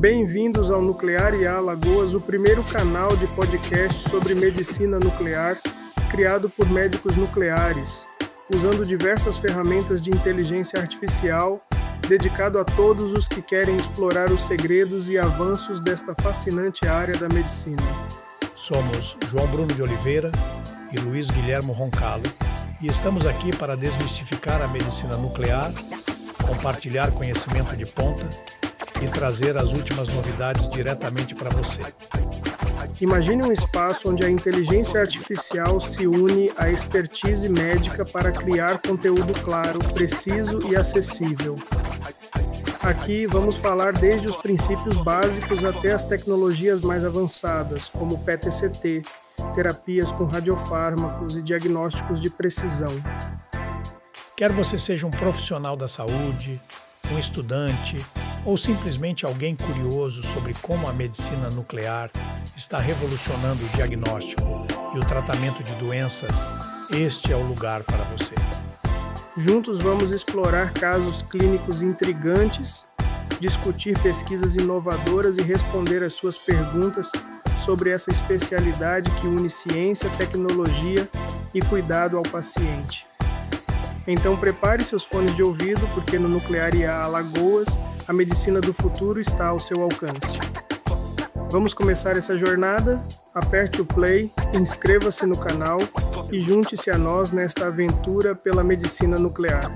Bem-vindos ao Nuclear IA Alagoas, o primeiro canal de podcast sobre medicina nuclear, criado por médicos nucleares, usando diversas ferramentas de inteligência artificial, dedicado a todos os que querem explorar os segredos e avanços desta fascinante área da medicina. Somos João Bruno de Oliveira e Luiz Guilhermo Roncallo, e estamos aqui para desmistificar a medicina nuclear, compartilhar conhecimento de ponta e trazer as últimas novidades diretamente para você. Imagine um espaço onde a inteligência artificial se une à expertise médica para criar conteúdo claro, preciso e acessível. Aqui vamos falar desde os princípios básicos até as tecnologias mais avançadas, como PET-CT, terapias com radiofármacos e diagnósticos de precisão. Quer você seja um profissional da saúde, um estudante ou simplesmente alguém curioso sobre como a medicina nuclear está revolucionando o diagnóstico e o tratamento de doenças, este é o lugar para você. Juntos vamos explorar casos clínicos intrigantes, discutir pesquisas inovadoras e responder às suas perguntas sobre essa especialidade que une ciência, tecnologia e cuidado ao paciente. Então prepare seus fones de ouvido, porque no Nuclear IA Alagoas, a medicina do futuro está ao seu alcance. Vamos começar essa jornada? Aperte o play, inscreva-se no canal e junte-se a nós nesta aventura pela medicina nuclear,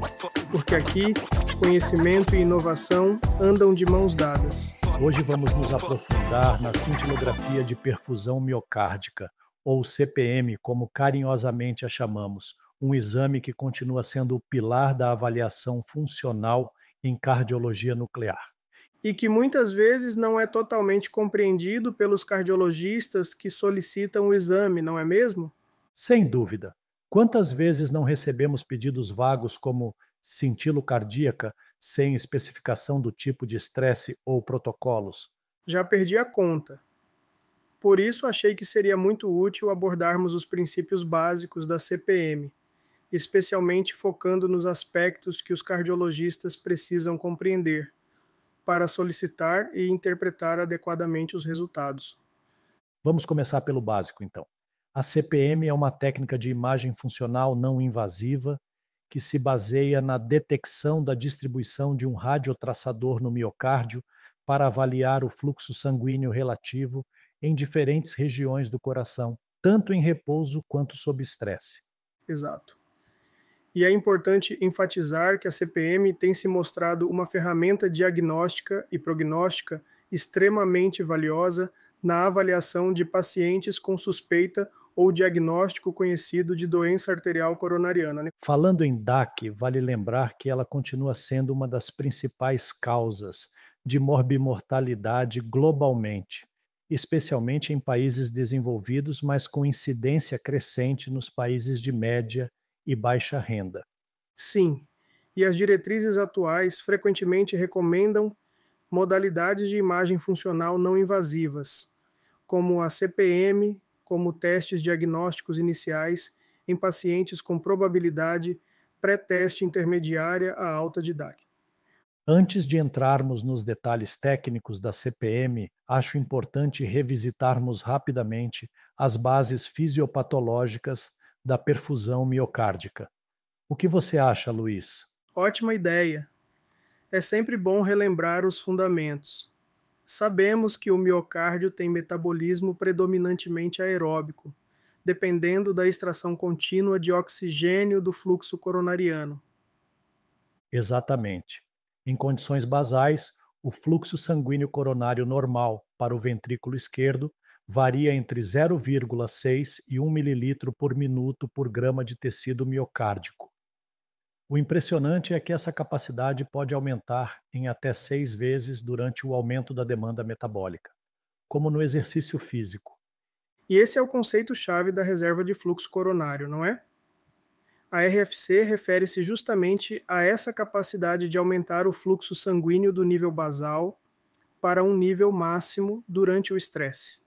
porque aqui, conhecimento e inovação andam de mãos dadas. Hoje vamos nos aprofundar na cintilografia de perfusão miocárdica, ou CPM, como carinhosamente a chamamos, um exame que continua sendo o pilar da avaliação funcional em cardiologia nuclear. E que muitas vezes não é totalmente compreendido pelos cardiologistas que solicitam o exame, não é mesmo? Sem dúvida. Quantas vezes não recebemos pedidos vagos como cintilo cardíaca sem especificação do tipo de estresse ou protocolos? Já perdi a conta. Por isso achei que seria muito útil abordarmos os princípios básicos da CPM, especialmente focando nos aspectos que os cardiologistas precisam compreender para solicitar e interpretar adequadamente os resultados. Vamos começar pelo básico, então. A CPM é uma técnica de imagem funcional não invasiva que se baseia na detecção da distribuição de um radiotraçador no miocárdio para avaliar o fluxo sanguíneo relativo em diferentes regiões do coração, tanto em repouso quanto sob estresse. Exato. E é importante enfatizar que a CPM tem se mostrado uma ferramenta diagnóstica e prognóstica extremamente valiosa na avaliação de pacientes com suspeita ou diagnóstico conhecido de doença arterial coronariana. Falando em DAC, vale lembrar que ela continua sendo uma das principais causas de morbimortalidade globalmente, especialmente em países desenvolvidos, mas com incidência crescente nos países de média e baixa renda. Sim, e as diretrizes atuais frequentemente recomendam modalidades de imagem funcional não invasivas, como a CPM, como testes diagnósticos iniciais em pacientes com probabilidade pré-teste intermediária a alta de DAC. Antes de entrarmos nos detalhes técnicos da CPM, acho importante revisitarmos rapidamente as bases fisiopatológicas da perfusão miocárdica. O que você acha, Luiz? Ótima ideia! É sempre bom relembrar os fundamentos. Sabemos que o miocárdio tem metabolismo predominantemente aeróbico, dependendo da extração contínua de oxigênio do fluxo coronariano. Exatamente. Em condições basais, o fluxo sanguíneo coronário normal para o ventrículo esquerdo varia entre 0,6 e 1 mililitro por minuto por grama de tecido miocárdico. O impressionante é que essa capacidade pode aumentar em até 6 vezes durante o aumento da demanda metabólica, como no exercício físico. E esse é o conceito-chave da reserva de fluxo coronário, não é? A RFC refere-se justamente a essa capacidade de aumentar o fluxo sanguíneo do nível basal para um nível máximo durante o estresse.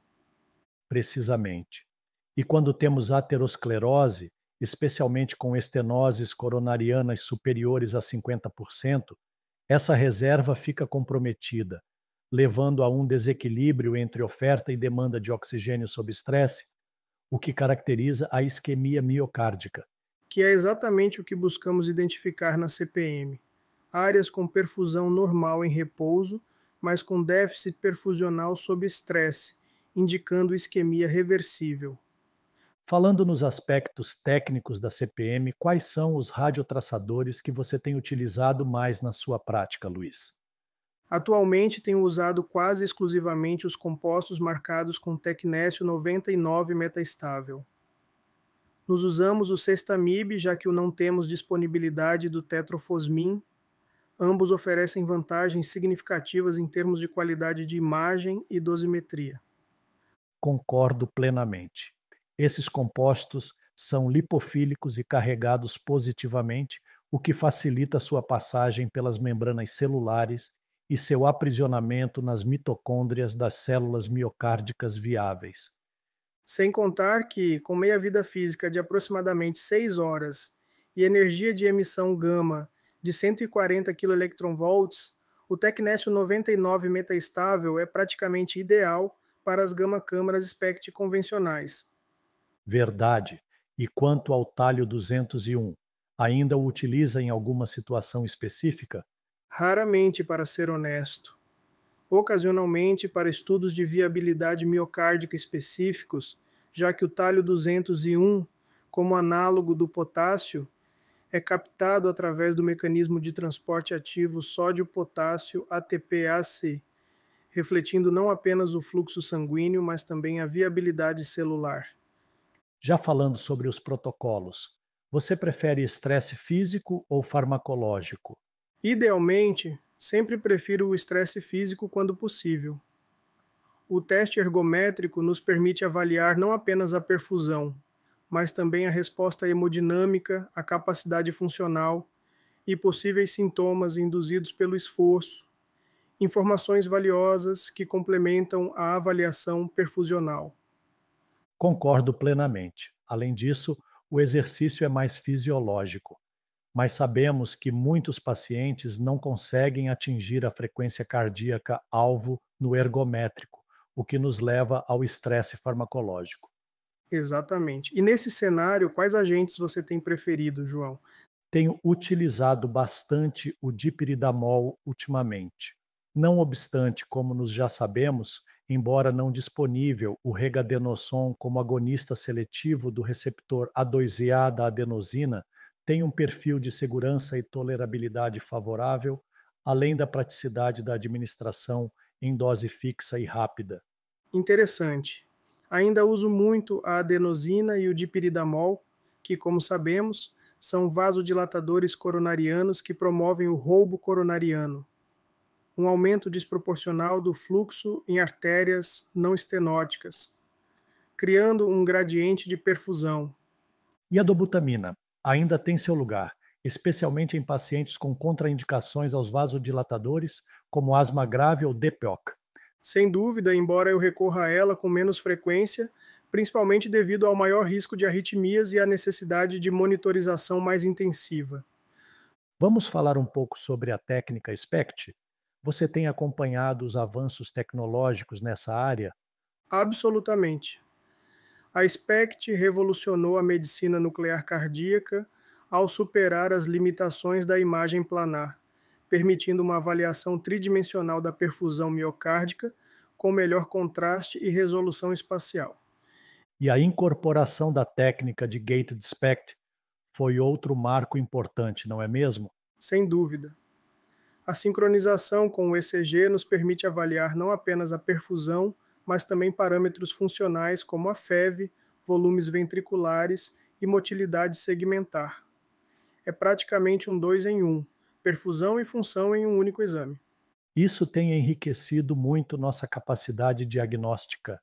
Precisamente. E quando temos aterosclerose, especialmente com estenoses coronarianas superiores a 50%, essa reserva fica comprometida, levando a um desequilíbrio entre oferta e demanda de oxigênio sob estresse, o que caracteriza a isquemia miocárdica. Que é exatamente o que buscamos identificar na CPM. Áreas com perfusão normal em repouso, mas com déficit perfusional sob estresse, indicando isquemia reversível. Falando nos aspectos técnicos da CPM, quais são os radiotraçadores que você tem utilizado mais na sua prática, Luiz? Atualmente tenho usado quase exclusivamente os compostos marcados com tecnécio 99 metaestável. Nos usamos o Cestamib, já que o não temos disponibilidade do tetrofosmin. Ambos oferecem vantagens significativas em termos de qualidade de imagem e dosimetria. Concordo plenamente. Esses compostos são lipofílicos e carregados positivamente, o que facilita sua passagem pelas membranas celulares e seu aprisionamento nas mitocôndrias das células miocárdicas viáveis. Sem contar que, com meia-vida física de aproximadamente 6 horas e energia de emissão gama de 140 kV, o tecnécio 99 metaestável é praticamente ideal para as gama-câmaras SPECT convencionais. Verdade. E quanto ao talho 201, ainda o utiliza em alguma situação específica? Raramente, para ser honesto. Ocasionalmente para estudos de viabilidade miocárdica específicos, já que o talho 201, como análogo do potássio, é captado através do mecanismo de transporte ativo sódio-potássio ATP-AC, refletindo não apenas o fluxo sanguíneo, mas também a viabilidade celular. Já falando sobre os protocolos, você prefere estresse físico ou farmacológico? Idealmente, sempre prefiro o estresse físico quando possível. O teste ergométrico nos permite avaliar não apenas a perfusão, mas também a resposta hemodinâmica, a capacidade funcional e possíveis sintomas induzidos pelo esforço, informações valiosas que complementam a avaliação perfusional. Concordo plenamente. Além disso, o exercício é mais fisiológico, mas sabemos que muitos pacientes não conseguem atingir a frequência cardíaca alvo no ergométrico, o que nos leva ao estresse farmacológico. Exatamente. E nesse cenário, quais agentes você tem preferido, João? Tenho utilizado bastante o dipiridamol ultimamente. Não obstante, como nos já sabemos, embora não disponível, o regadenoson como agonista seletivo do receptor A2A da adenosina tem um perfil de segurança e tolerabilidade favorável, além da praticidade da administração em dose fixa e rápida. Interessante. Ainda uso muito a adenosina e o dipiridamol, que, como sabemos, são vasodilatadores coronarianos que promovem o roubo coronariano, um aumento desproporcional do fluxo em artérias não estenóticas, criando um gradiente de perfusão. E a dobutamina ainda tem seu lugar, especialmente em pacientes com contraindicações aos vasodilatadores, como asma grave ou DPOC. Sem dúvida, embora eu recorra a ela com menos frequência, principalmente devido ao maior risco de arritmias e à necessidade de monitorização mais intensiva. Vamos falar um pouco sobre a técnica SPECT? Você tem acompanhado os avanços tecnológicos nessa área? Absolutamente. A SPECT revolucionou a medicina nuclear cardíaca ao superar as limitações da imagem planar, permitindo uma avaliação tridimensional da perfusão miocárdica com melhor contraste e resolução espacial. E a incorporação da técnica de gated SPECT foi outro marco importante, não é mesmo? Sem dúvida. A sincronização com o ECG nos permite avaliar não apenas a perfusão, mas também parâmetros funcionais como a FEV, volumes ventriculares e motilidade segmentar. É praticamente um 2 em 1, perfusão e função em um único exame. Isso tem enriquecido muito nossa capacidade diagnóstica.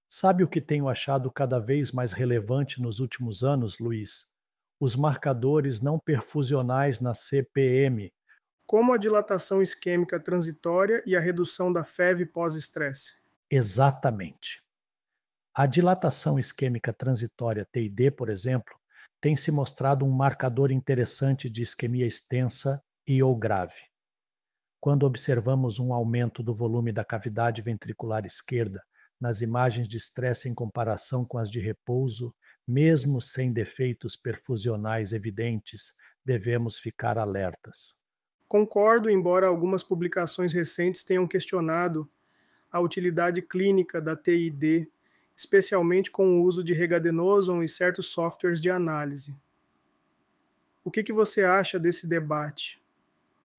Sabe o que tenho achado cada vez mais relevante nos últimos anos, Luiz? Os marcadores não perfusionais na CPM. Como a dilatação isquêmica transitória e a redução da FEV pós-estresse. Exatamente. A dilatação isquêmica transitória TID, por exemplo, tem se mostrado um marcador interessante de isquemia extensa e ou grave. Quando observamos um aumento do volume da cavidade ventricular esquerda nas imagens de estresse em comparação com as de repouso, mesmo sem defeitos perfusionais evidentes, devemos ficar alertas. Concordo, embora algumas publicações recentes tenham questionado a utilidade clínica da TID, especialmente com o uso de regadenoson e certos softwares de análise. O que você acha desse debate?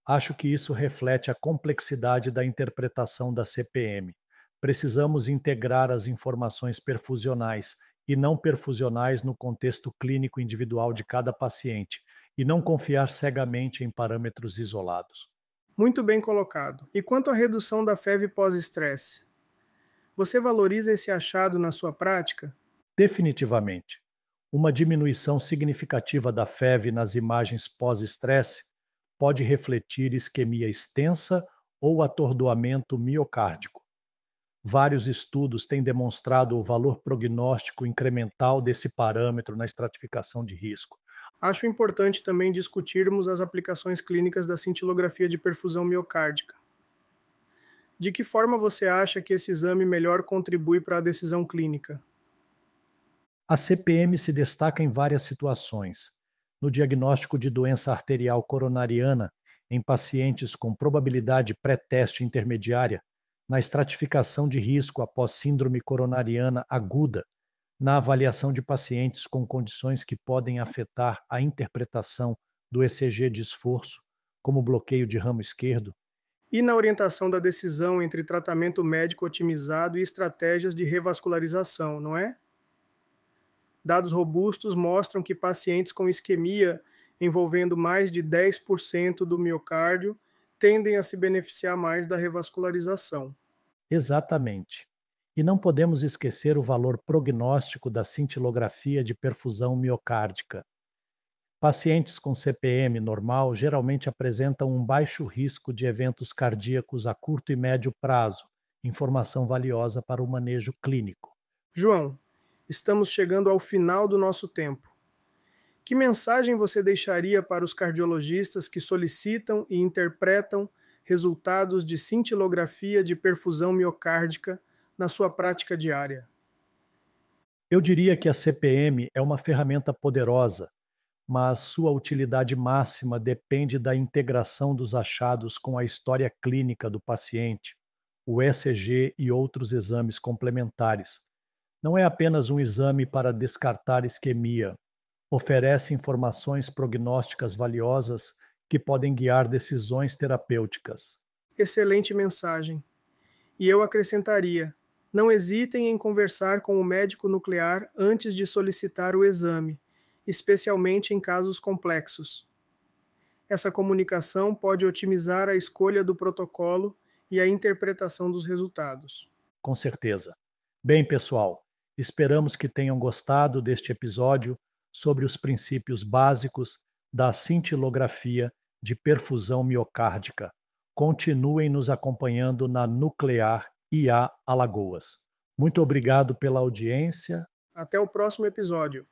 Acho que isso reflete a complexidade da interpretação da CPM. Precisamos integrar as informações perfusionais e não perfusionais no contexto clínico individual de cada paciente e não confiar cegamente em parâmetros isolados. Muito bem colocado. E quanto à redução da FeV pós-estresse? Você valoriza esse achado na sua prática? Definitivamente, uma diminuição significativa da FeV nas imagens pós-estresse pode refletir isquemia extensa ou atordoamento miocárdico. Vários estudos têm demonstrado o valor prognóstico incremental desse parâmetro na estratificação de risco. Acho importante também discutirmos as aplicações clínicas da cintilografia de perfusão miocárdica. De que forma você acha que esse exame melhor contribui para a decisão clínica? A CPM se destaca em várias situações. No diagnóstico de doença arterial coronariana em pacientes com probabilidade pré-teste intermediária, na estratificação de risco após síndrome coronariana aguda, na avaliação de pacientes com condições que podem afetar a interpretação do ECG de esforço, como bloqueio de ramo esquerdo. E na orientação da decisão entre tratamento médico otimizado e estratégias de revascularização, não é? Dados robustos mostram que pacientes com isquemia envolvendo mais de 10% do miocárdio tendem a se beneficiar mais da revascularização. Exatamente. E não podemos esquecer o valor prognóstico da cintilografia de perfusão miocárdica. Pacientes com CPM normal geralmente apresentam um baixo risco de eventos cardíacos a curto e médio prazo, informação valiosa para o manejo clínico. João, estamos chegando ao final do nosso tempo. Que mensagem você deixaria para os cardiologistas que solicitam e interpretam resultados de cintilografia de perfusão miocárdica na sua prática diária? Eu diria que a CPM é uma ferramenta poderosa, mas sua utilidade máxima depende da integração dos achados com a história clínica do paciente, o ECG e outros exames complementares. Não é apenas um exame para descartar isquemia, oferece informações prognósticas valiosas que podem guiar decisões terapêuticas. Excelente mensagem. E eu acrescentaria: não hesitem em conversar com o médico nuclear antes de solicitar o exame, especialmente em casos complexos. Essa comunicação pode otimizar a escolha do protocolo e a interpretação dos resultados. Com certeza. Bem, pessoal, esperamos que tenham gostado deste episódio sobre os princípios básicos da cintilografia de perfusão miocárdica. Continuem nos acompanhando na Nuclear IA Alagoas. Muito obrigado pela audiência. Até o próximo episódio.